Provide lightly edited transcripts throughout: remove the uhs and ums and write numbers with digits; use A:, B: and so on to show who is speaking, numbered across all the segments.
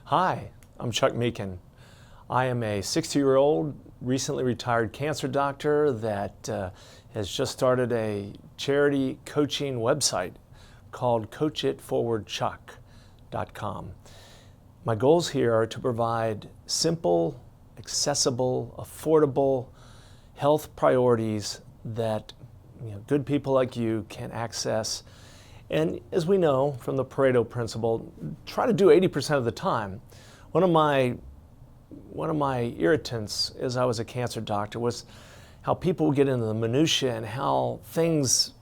A: Hi, I'm Chuck Meakin. I am a 60-year-old, recently retired cancer doctor that has just started a charity coaching website called coachitforwardchuck.com. My goals here are to provide simple, accessible, affordable health priorities that good people like you can access. And as we know from the Pareto principle, try to do 80% of the time. One of my irritants as I was a cancer doctor was how people would get into the minutiae and how things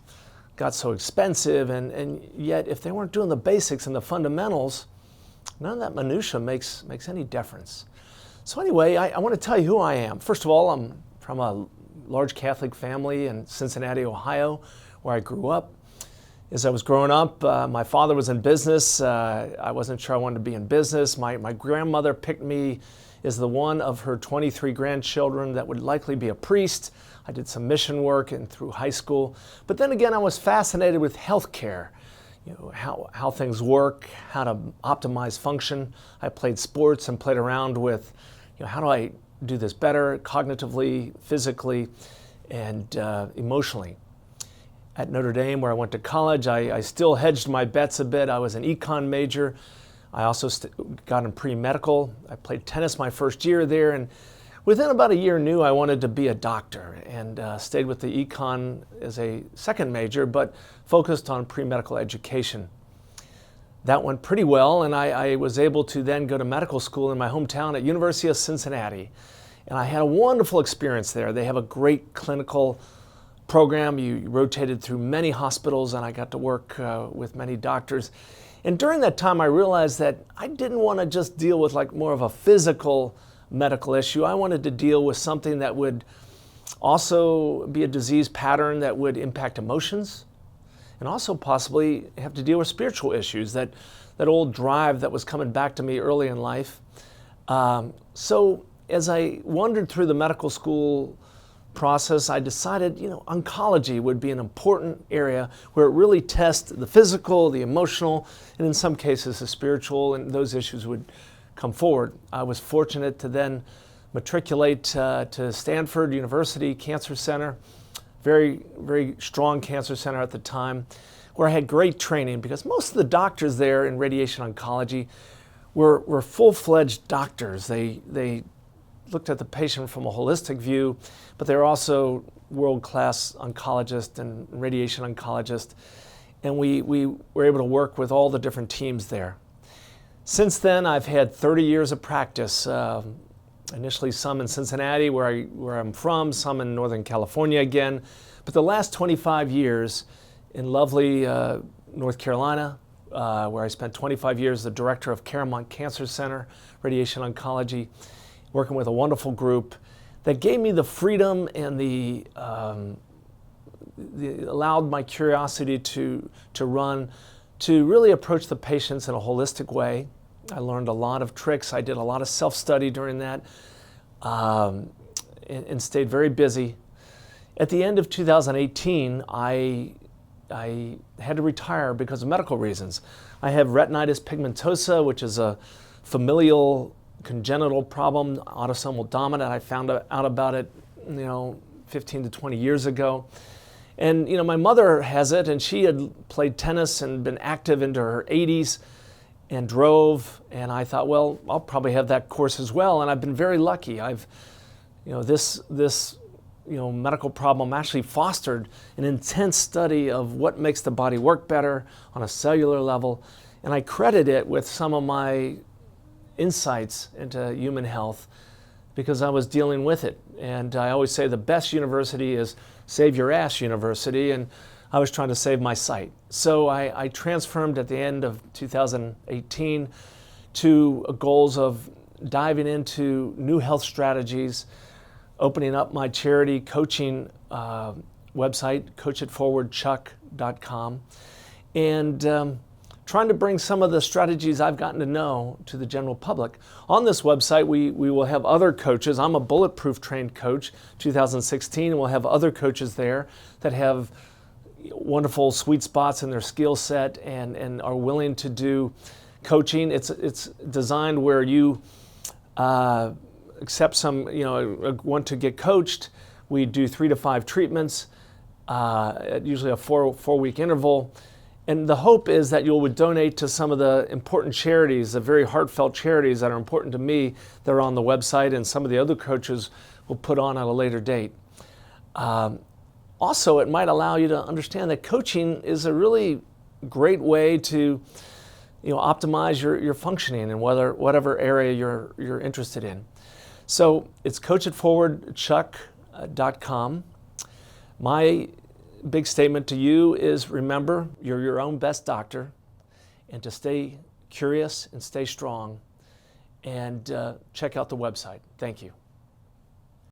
A: got so expensive, and yet if they weren't doing the basics and the fundamentals, none of that minutiae makes any difference. So anyway, I want to tell you who I am. First of all, I'm from a large Catholic family in Cincinnati, Ohio, where I grew up. As I was growing up, my father was in business. I wasn't sure I wanted to be in business. My grandmother picked me as the one of her 23 grandchildren that would likely be a priest. I did some mission work and through high school. But then again, I was fascinated with healthcare, how things work, how to optimize function. I played sports and played around with, how do I do this better cognitively, physically, and emotionally. At Notre Dame, where I went to college, I still hedged my bets a bit. I was an econ major. I also got in pre-medical. I played tennis my first year there, and within about a year knew I wanted to be a doctor, and stayed with the econ as a second major, but focused on pre-medical education. That went pretty well, and I was able to then go to medical school in my hometown at University of Cincinnati. And I had a wonderful experience there. They have a great clinical program. You rotated through many hospitals, and I got to work with many doctors. And during that time, I realized that I didn't want to just deal with more of a physical medical issue. I wanted to deal with something that would also be a disease pattern that would impact emotions, and also possibly have to deal with spiritual issues, that old drive that was coming back to me early in life. So as I wandered through the medical school process, I decided, oncology would be an important area where it really tests the physical, the emotional, and in some cases the spiritual, and those issues would come forward. I was fortunate to then matriculate to Stanford University Cancer Center, very, very strong cancer center at the time, where I had great training because most of the doctors there in radiation oncology were full-fledged doctors. They looked at the patient from a holistic view, but they're also world-class oncologists and radiation oncologists, and we were able to work with all the different teams there. Since then, I've had 30 years of practice, initially some in Cincinnati, where I'm from, some in Northern California again, but the last 25 years in lovely North Carolina, where I spent 25 years as the director of Claremont Cancer Center, radiation oncology, working with a wonderful group that gave me the freedom and the allowed my curiosity to run, to really approach the patients in a holistic way. I learned a lot of tricks. I did a lot of self-study during that, and stayed very busy. At the end of 2018, I had to retire because of medical reasons. I have retinitis pigmentosa, which is a familial congenital problem, autosomal dominant. I found out about it, 15 to 20 years ago. And, my mother has it, and she had played tennis and been active into her 80s and drove. And I thought, well, I'll probably have that course as well. And I've been very lucky. I've, this medical problem actually fostered an intense study of what makes the body work better on a cellular level. And I credit it with some of my insights into human health because I was dealing with it. And I always say the best university is Save Your Ass University, and I was trying to save my sight. So I transformed at the end of 2018 to goals of diving into new health strategies, opening up my charity coaching website, coachitforwardchuck.com, and trying to bring some of the strategies I've gotten to know to the general public. On this website, we will have other coaches. I'm a bulletproof trained coach, 2016, and we'll have other coaches there that have wonderful sweet spots in their skill set and are willing to do coaching. It's designed where you accept some, want to get coached. We do 3 to 5 treatments, at usually a 4-week interval. And the hope is that you would donate to some of the important charities, the very heartfelt charities that are important to me that are on the website, and some of the other coaches will put on at a later date. Also, it might allow you to understand that coaching is a really great way to optimize your functioning in whatever area you're interested in. So it's coachitforwardchuck.com. My big statement to you is, remember, you're your own best doctor, and to stay curious and stay strong, and check out the website. Thank you.